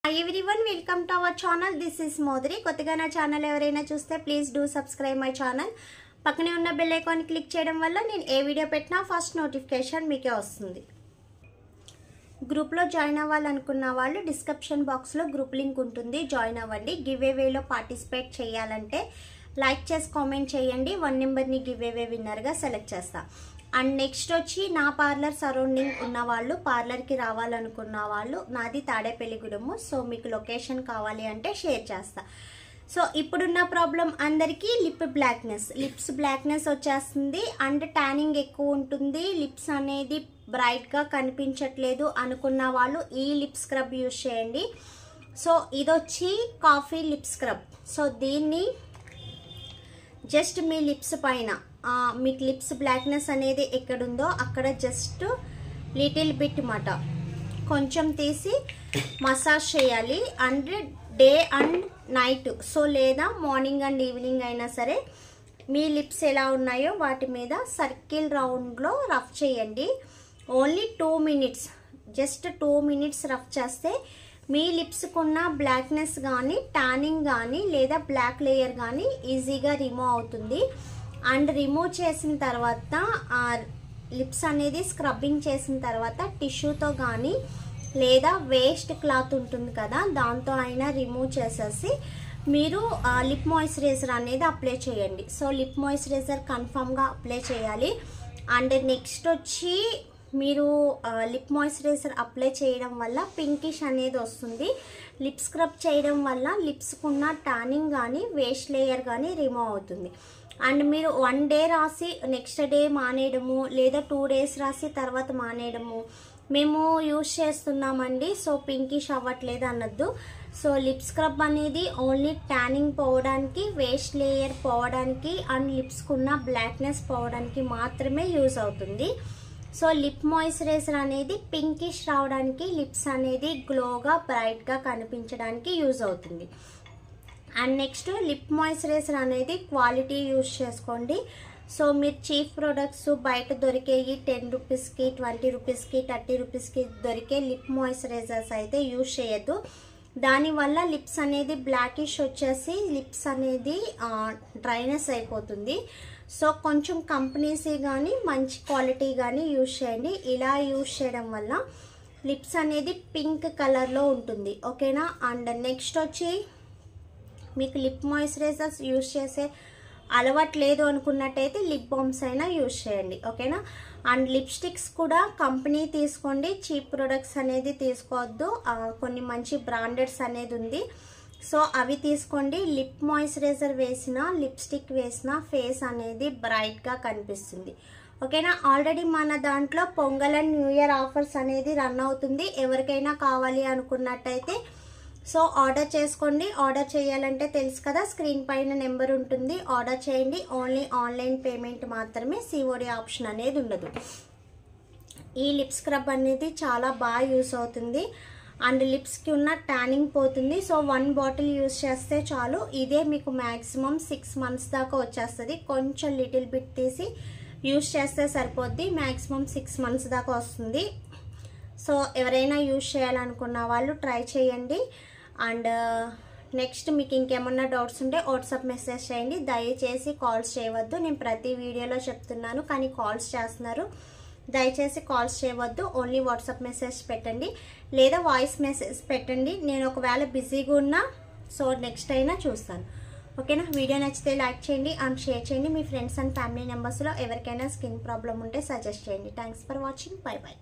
Hi everyone, welcome to our channel. This is Modri. కొత్తగా నా channel ఎవరైనా చూస్తే please do subscribe my channel. పక్కనే ఉన్న బెల్ ఐకాన్ క్లిక్ చేయడం వల్ల నేను ఏ వీడియో పెట్టినా ఫస్ట్ నోటిఫికేషన్ మీకే వస్తుంది. గ్రూప్లో జాయిన్ అవ్వాలనుకున్న వాళ్ళు డిస్క్రిప్షన్ బాక్స్లో గ్రూప్ లింక్ ఉంటుంది, జాయిన్ అవ్వండి. గివ్ అవేలో పార్టిసిపేట్ చేయాలంటే లైక్ చేసి కామెంట్ చేయండి. 1 నెంబర్ని గివ్ అవే విన్నర్గా సెలెక్ట్ చేస్తా. అండ్ నెక్స్ట్ వచ్చి నా పార్లర్ సరౌండింగ్ ఉన్న వాళ్ళు, పార్లర్కి రావాలనుకున్న వాళ్ళు, నాది తాడేపల్లిగూడెము. సో మీకు లొకేషన్ కావాలి అంటే షేర్ చేస్తా. సో ఇప్పుడున్న ప్రాబ్లం అందరికీ లిప్స్ బ్లాక్నెస్ వచ్చేస్తుంది అండ్ ట్యానింగ్ ఎక్కువ ఉంటుంది, లిప్స్ అనేది బ్రైట్గా కనిపించట్లేదు అనుకున్న వాళ్ళు ఈ లిప్ స్క్రబ్ యూజ్ చేయండి. సో ఇదొచ్చి కాఫీ లిప్ స్క్రబ్. సో దీన్ని జస్ట్ మీ లిప్స్ పైన మీకు లిప్స్ బ్లాక్నెస్ అనేది ఎక్కడుందో అక్కడ జస్ట్ లిటిల్ బిట్ మాట కొంచెం తీసి మసాజ్ చేయాలి. And day and night, so లేదా మార్నింగ్ అండ్ ఈవినింగ్ అయినా సరే మీ లిప్స్ ఎలా ఉన్నాయో వాటి మీద సర్కిల్ రౌండ్లో రఫ్ చేయండి. Only 2 minutes, just 2 minutes rough చేస్తే మీ లిప్స్కున్న బ్లాక్నెస్ కానీ ట్యానింగ్ కానీ లేదా బ్లాక్ లేయర్ కానీ ఈజీగా రిమూవ్ అవుతుంది. అండ్ రిమూవ్ చేసిన తర్వాత లిప్స్ అనేది స్క్రబ్బింగ్ చేసిన తర్వాత టిష్యూతో కానీ లేదా వేస్ట్ క్లాత్ ఉంటుంది కదా దాంతో అయినా రిమూవ్ చేసేసి మీరు లిప్ మాయిశ్చరైజర్ అనేది అప్లై చేయండి. సో లిప్ మాయిశ్చరైజర్ కన్ఫామ్గా అప్లై చేయాలి. అండ్ నెక్స్ట్ వచ్చి మీరు లిప్ మాయిశ్చరైజర్ అప్లై చేయడం వల్ల పింకిష్ అనేది వస్తుంది. లిప్ స్క్రబ్ చేయడం వల్ల లిప్స్కున్న ట్యానింగ్ కానీ వేస్ట్ లేయర్ కానీ రిమూవ్ అవుతుంది. అండ్ మీరు 1 డే రాసి నెక్స్ట్ డే మానేయడము లేదా 2 డేస్ రాసి తర్వాత మానేయడము మేము యూజ్ చేస్తున్నామండి, సో పింకిష్ అవ్వట్లేదు అనొద్దు. సో లిప్ స్క్రబ్ అనేది ఓన్లీ ట్యానింగ్ పోవడానికి, వేస్ట్ లేయర్ పోవడానికి అండ్ లిప్స్కున్న బ్లాక్నెస్ పోవడానికి మాత్రమే యూజ్ అవుతుంది. సో లిప్ మాయిశ్చరైజర్ అనేది పింకిష్ రావడానికి, లిప్స్ అనేది గ్లోగా బ్రైట్గా కనిపించడానికి యూజ్ అవుతుంది. అండ్ నెక్స్ట్ లిప్ మాయిశ్చరైజర్ అనేది క్వాలిటీ యూజ్ చేసుకోండి. సో మీరు చీప్ ప్రొడక్ట్స్ బయట దొరికేవి 10 రూపీస్కి, 20 రూపీస్కి, 30 రూపీస్కి దొరికే లిప్ మాయిశ్చరైజర్స్ అయితే యూజ్ చేయొద్దు. దానివల్ల లిప్స్ అనేది బ్లాకిష్ వచ్చేసి లిప్స్ అనేది డ్రైనెస్ అయిపోతుంది. సో కొంచెం కంపెనీస్ కానీ మంచి క్వాలిటీ కానీ యూజ్ చేయండి. ఇలా యూజ్ చేయడం వల్ల లిప్స్ అనేది పింక్ కలర్లో ఉంటుంది, ఓకేనా. అండ్ నెక్స్ట్ వచ్చి మీకు లిప్ మాయిశ్చరైజర్స్ యూజ్ చేసే అలవాటు లేదు అనుకున్నట్టయితే లిప్ బామ్స్ అయినా యూజ్ చేయండి, ఓకేనా. అండ్ లిప్స్టిక్స్ కూడా కంపెనీ తీసుకోండి, చీప్ ప్రొడక్ట్స్ అనేది తీసుకోవద్దు. కొన్ని మంచి బ్రాండెడ్స్ అనేది ఉంది, సో అవి తీసుకోండి. లిప్ మాయిశ్చరైజర్ వేసిన, లిప్స్టిక్ వేసిన ఫేస్ అనేది బ్రైట్గా కనిపిస్తుంది, ఓకేనా. ఆల్రెడీ మన దాంట్లో pongal and new year offers అనేది రన్ అవుతుంది. ఎవరికైనా కావాలి అనుకున్నట్టయితే సో ఆర్డర్ చేసుకోండి. ఆర్డర్ చేయాలంటే తెలుసు కదా, స్క్రీన్ పైన నెంబర్ ఉంటుంది, ఆర్డర్ చేయండి. ఓన్లీ ఆన్లైన్ పేమెంట్ మాత్రమే, COD ఆప్షన్ అనేది ఉండదు. ఈ లిప్ స్క్రబ్ అనేది చాలా బాగా యూస్ అవుతుంది అండ్ లిప్స్కి ఉన్న ట్యానింగ్ పోతుంది. సో 1 బాటిల్ యూస్ చేస్తే చాలు. ఇదే మీకు మ్యాక్సిమం 6 మంత్స్ దాకా వచ్చేస్తుంది. కొంచెం లిటిల్ బిట్ తీసి యూస్ చేస్తే సరిపోద్ది, మ్యాక్సిమం 6 మంత్స్ దాకా వస్తుంది. సో ఎవరైనా యూజ్ చేయాలనుకున్న వాళ్ళు ట్రై చేయండి. అండ్ నెక్స్ట్ మీకు ఇంకేమన్నా డౌట్స్ ఉంటే వాట్సాప్ మెసేజ్ చేయండి. దయచేసి కాల్స్ చేయవద్దు. నేను ప్రతి వీడియోలో చెప్తున్నాను కానీ కాల్స్ చేస్తున్నారు. దయచేసి కాల్స్ చేయవద్దు, ఓన్లీ వాట్సాప్ మెసేజ్ పెట్టండి లేదా వాయిస్ మెసేజ్ పెట్టండి. నేను ఒకవేళ బిజీగా ఉన్నా సో నెక్స్ట్ అయినా చూస్తాను, ఓకేనా. వీడియో నచ్చితే లైక్ చేయండి అండ్ షేర్ చేయండి. మీ ఫ్రెండ్స్ అండ్ ఫ్యామిలీ మెంబర్స్లో ఎవరికైనా స్కిన్ ప్రాబ్లం ఉంటే సజెస్ట్ చేయండి. Thanks for watching. By by.